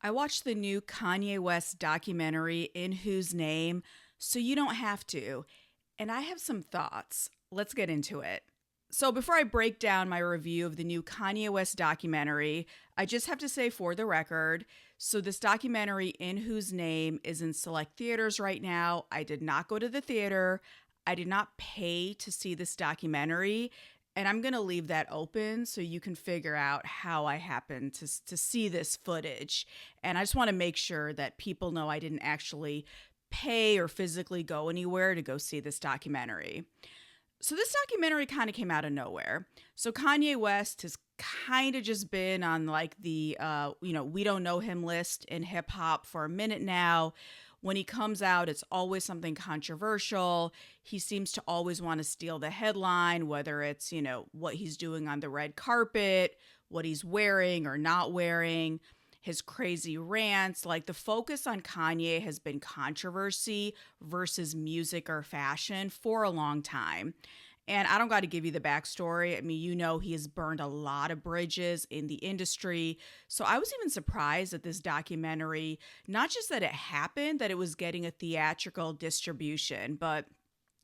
I watched the new Kanye West documentary, In Whose Name, so you don't have to. And I have some thoughts. Let's get into it. So, before I break down my review of the new Kanye West documentary, I just have to say for the record, so this documentary, In Whose Name, is in select theaters right now. I did not go to the theater. I did not pay to see this documentary. And I'm going to leave that open so you can figure out how I happened to see this footage. And I just want to make sure that people know I didn't actually pay or physically go anywhere to go see this documentary. So this documentary kind of came out of nowhere. So Kanye West has kind of just been on like the we don't know him list in hip hop for a minute now. When he comes out, it's always something controversial. He seems to always want to steal the headline, whether it's, what he's doing on the red carpet, what he's wearing or not wearing, his crazy rants. Like the focus on Kanye has been controversy versus music or fashion for a long time. And I don't got to give you the backstory. I mean, he has burned a lot of bridges in the industry. So I was even surprised at this documentary, not just that it happened, that it was getting a theatrical distribution, but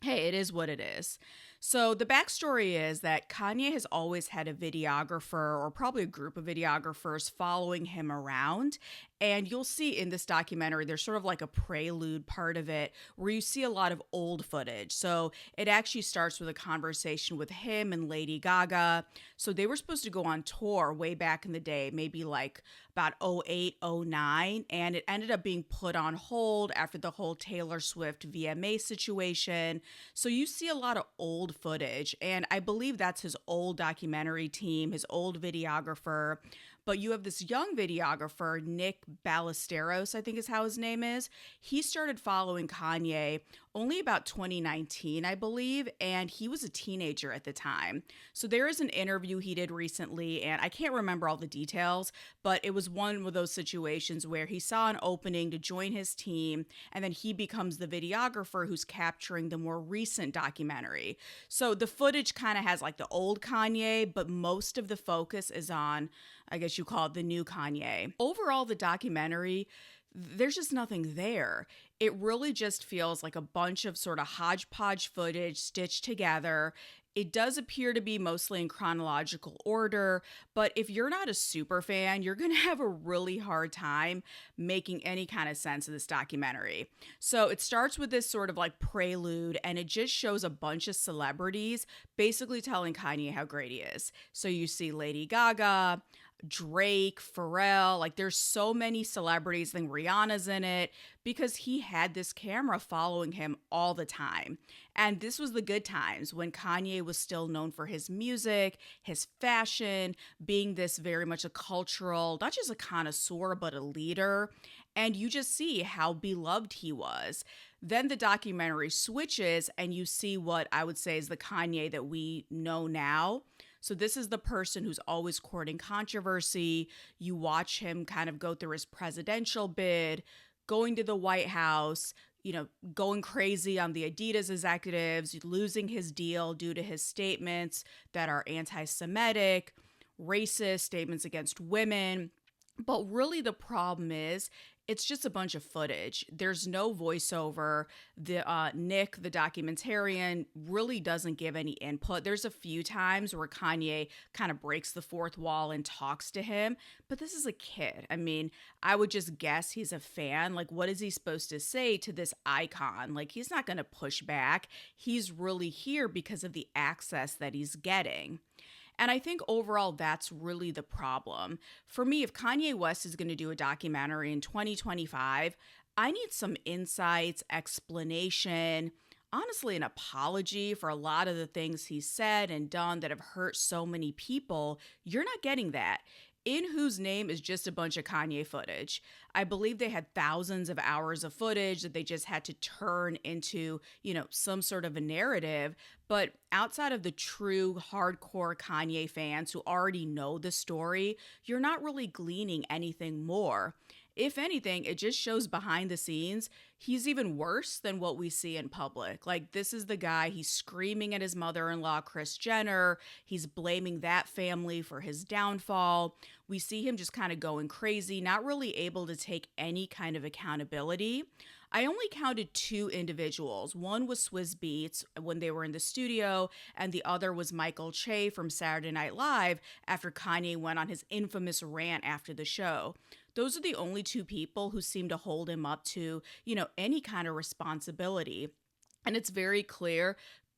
hey, it is what it is. So the backstory is that Kanye has always had a videographer or probably a group of videographers following him around. And you'll see in this documentary, there's sort of like a prelude part of it where you see a lot of old footage. So it actually starts with a conversation with him and Lady Gaga. So they were supposed to go on tour way back in the day, maybe like about '08, '09, and it ended up being put on hold after the whole Taylor Swift VMA situation. So you see a lot of old footage, and I believe that's his old documentary team, his old videographer. But you have this young videographer, Nick Ballesteros, I think is how his name is. He started following Kanye only about 2019, I believe, and he was a teenager at the time. So there is an interview he did recently, and I can't remember all the details, but it was one of those situations where he saw an opening to join his team, and then he becomes the videographer who's capturing the more recent documentary. So the footage kind of has like the old Kanye, but most of the focus is on, I guess you call it, the new Kanye. Overall, the documentary, there's just nothing there. It really just feels like a bunch of sort of hodgepodge footage stitched together. It does appear to be mostly in chronological order, but if you're not a super fan, you're going to have a really hard time making any kind of sense of this documentary. So it starts with this sort of like prelude, and it just shows a bunch of celebrities basically telling Kanye how great he is. So you see Lady Gaga, Drake, Pharrell, like there's so many celebrities. I think Rihanna's in it because he had this camera following him all the time. And this was the good times when Kanye was still known for his music, his fashion, being this very much a cultural, not just a connoisseur, but a leader. And you just see how beloved he was. Then the documentary switches and you see what I would say is the Kanye that we know now. So this is the person who's always courting controversy. You watch him kind of go through his presidential bid, going to the White House, going crazy on the Adidas executives, losing his deal due to his statements that are anti-Semitic, racist, statements against women. But really the problem is it's just a bunch of footage. There's no voiceover. The Nick, the documentarian, really doesn't give any input. There's a few times where Kanye kind of breaks the fourth wall and talks to him, but this is a kid. I mean, I would just guess he's a fan. Like, what is he supposed to say to this icon? Like, he's not going to push back. He's really here because of the access that he's getting. And I think overall, that's really the problem. For me, if Kanye West is going to do a documentary in 2025, I need some insights, explanation, honestly, an apology for a lot of the things he said and done that have hurt so many people. You're not getting that. In Whose Name is just a bunch of Kanye footage. I believe they had thousands of hours of footage that they just had to turn into, some sort of a narrative. But outside of the true hardcore Kanye fans who already know the story, you're not really gleaning anything more. If anything, it just shows behind the scenes, he's even worse than what we see in public. Like, this is the guy, he's screaming at his mother in law, Kris Jenner. He's blaming that family for his downfall. We see him just kind of going crazy, not really able to take any kind of accountability. I only counted two individuals. One was Swizz Beatz when they were in the studio, and the other was Michael Che from Saturday Night Live after Kanye went on his infamous rant after the show. Those are the only two people who seem to hold him up to, any kind of responsibility. And it's very clear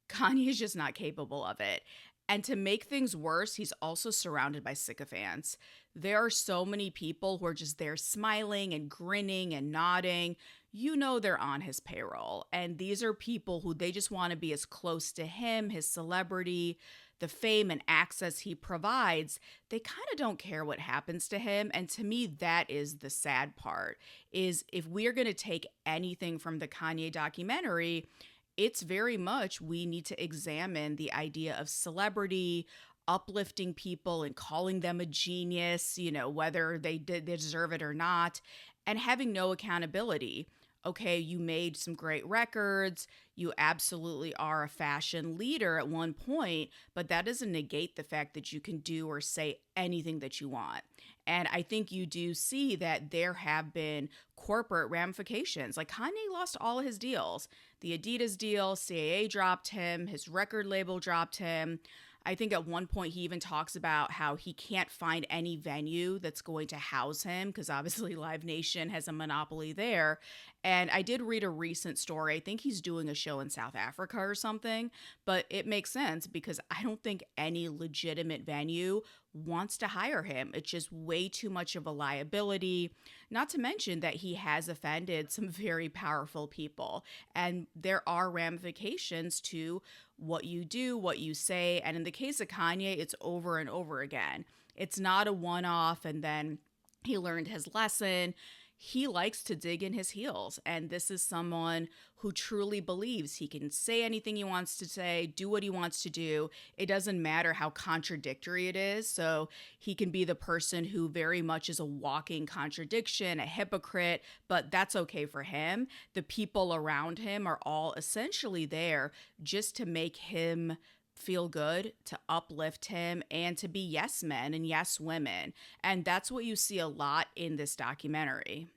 Kanye is just not capable of it. And to make things worse, he's also surrounded by sycophants. There are so many people who are just there smiling and grinning and nodding. They're on his payroll. And these are people who they just want to be as close to him, his celebrity, the fame and access he provides. They kind of don't care what happens to him. And to me, that is the sad part, is if we are going to take anything from the Kanye documentary, it's very much we need to examine the idea of celebrity, uplifting people and calling them a genius, whether they deserve it or not, and having no accountability. Okay, you made some great records. You absolutely are a fashion leader at one point, but that doesn't negate the fact that you can do or say anything that you want. And I think you do see that there have been corporate ramifications. Like, Kanye lost all of his deals. The Adidas deal, CAA dropped him, his record label dropped him. I think at one point he even talks about how he can't find any venue that's going to house him because obviously Live Nation has a monopoly there. And I did read a recent story. I think he's doing a show in South Africa or something, but it makes sense because I don't think any legitimate venue wants to hire him. It's just way too much of a liability, not to mention that he has offended some very powerful people. And there are ramifications to what you do, what you say. And in the case of Kanye, it's over and over again. It's not a one-off and then he learned his lesson. He likes to dig in his heels. And this is someone who truly believes he can say anything he wants to say, do what he wants to do. It doesn't matter how contradictory it is. So he can be the person who very much is a walking contradiction, a hypocrite, but that's okay for him. The people around him are all essentially there just to make him feel good, to uplift him, and to be yes men and yes women. And that's what you see a lot in this documentary.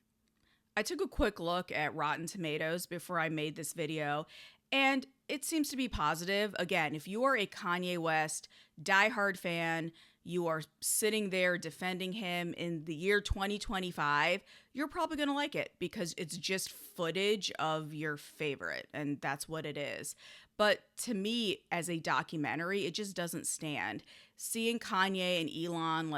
I took a quick look at Rotten Tomatoes before I made this video, and it seems to be positive. Again, if you are a Kanye West diehard fan, you are sitting there defending him in the year 2025, you're probably going to like it because it's just footage of your favorite, and that's what it is. But to me, as a documentary, it just doesn't stand. Seeing Kanye and Elon,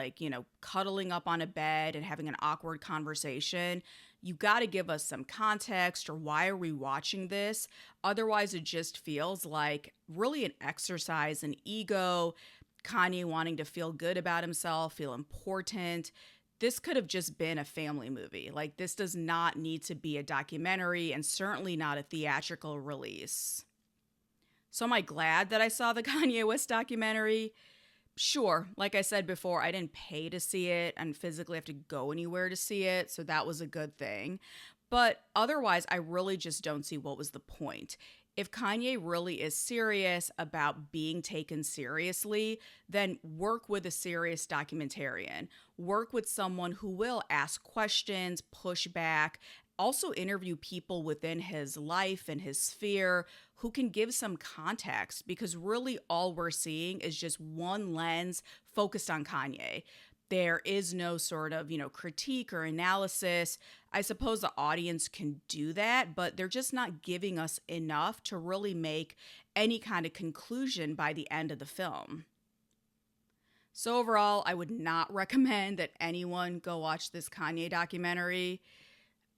cuddling up on a bed and having an awkward conversation, you got to give us some context, or why are we watching this? Otherwise, it just feels like really an exercise in ego, Kanye wanting to feel good about himself, feel important. This could have just been a family movie. This does not need to be a documentary and certainly not a theatrical release. So am I glad that I saw the Kanye West documentary? Sure. Like I said before, I didn't pay to see it and physically have to go anywhere to see it, so that was a good thing. But otherwise, I really just don't see what was the point. If Kanye really is serious about being taken seriously, then work with a serious documentarian. Work with someone who will ask questions, push back, also interview people within his life and his sphere who can give some context, because really all we're seeing is just one lens focused on Kanye. There is no sort of, critique or analysis. I suppose the audience can do that, but they're just not giving us enough to really make any kind of conclusion by the end of the film. So overall, I would not recommend that anyone go watch this Kanye documentary.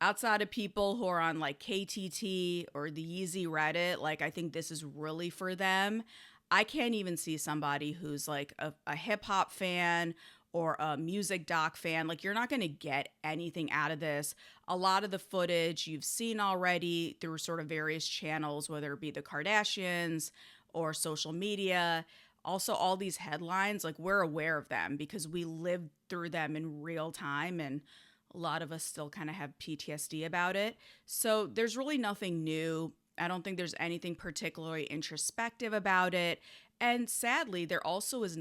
Outside of people who are on KTT or the Yeezy Reddit, I think this is really for them. I can't even see somebody who's a hip hop fan or a music doc fan. You're not going to get anything out of this. A lot of the footage you've seen already through sort of various channels, whether it be the Kardashians or social media. Also, all these headlines, we're aware of them because we lived through them in real time. And A lot of us still kind of have PTSD about it. So there's really nothing new. I don't think there's anything particularly introspective about it. And sadly, there also is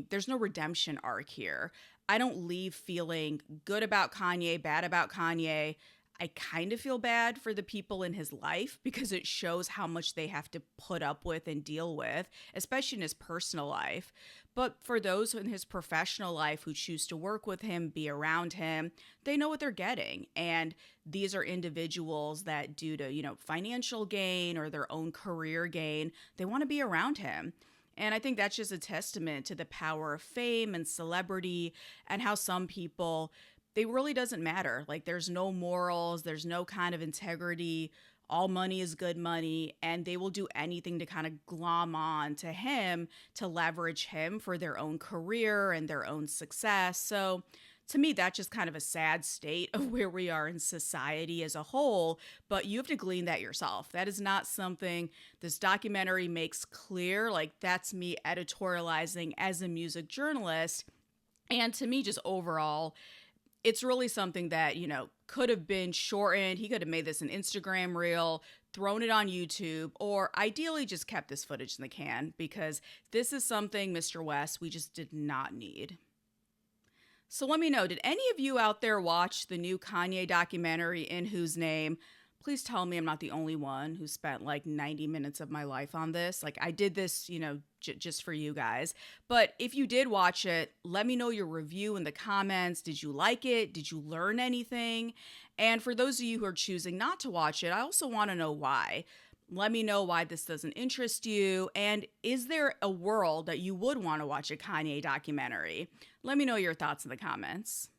there's no redemption arc here. I don't leave feeling good about Kanye, bad about Kanye. I kind of feel bad for the people in his life because it shows how much they have to put up with and deal with, especially in his personal life. But for those in his professional life who choose to work with him, be around him, they know what they're getting. And these are individuals that, due to, financial gain or their own career gain, they want to be around him. And I think that's just a testament to the power of fame and celebrity and how some people, they really doesn't matter. Like there's no morals, there's no kind of integrity. All money is good money, and they will do anything to kind of glom on to him to leverage him for their own career and their own success. So to me, that's just kind of a sad state of where we are in society as a whole, but you have to glean that yourself. That is not something this documentary makes clear. Like that's me editorializing as a music journalist. And to me, just overall, it's really something that, could have been shortened. He could have made this an Instagram reel, thrown it on YouTube, or ideally just kept this footage in the can because this is something, Mr. West, we just did not need. So let me know, did any of you out there watch the new Kanye documentary, In Whose Name? Please tell me I'm not the only one who spent like 90 minutes of my life on this. Like I did this, just for you guys. But if you did watch it, let me know your review in the comments. Did you like it? Did you learn anything? And for those of you who are choosing not to watch it, I also want to know why. Let me know why this doesn't interest you. And is there a world that you would want to watch a Kanye documentary? Let me know your thoughts in the comments.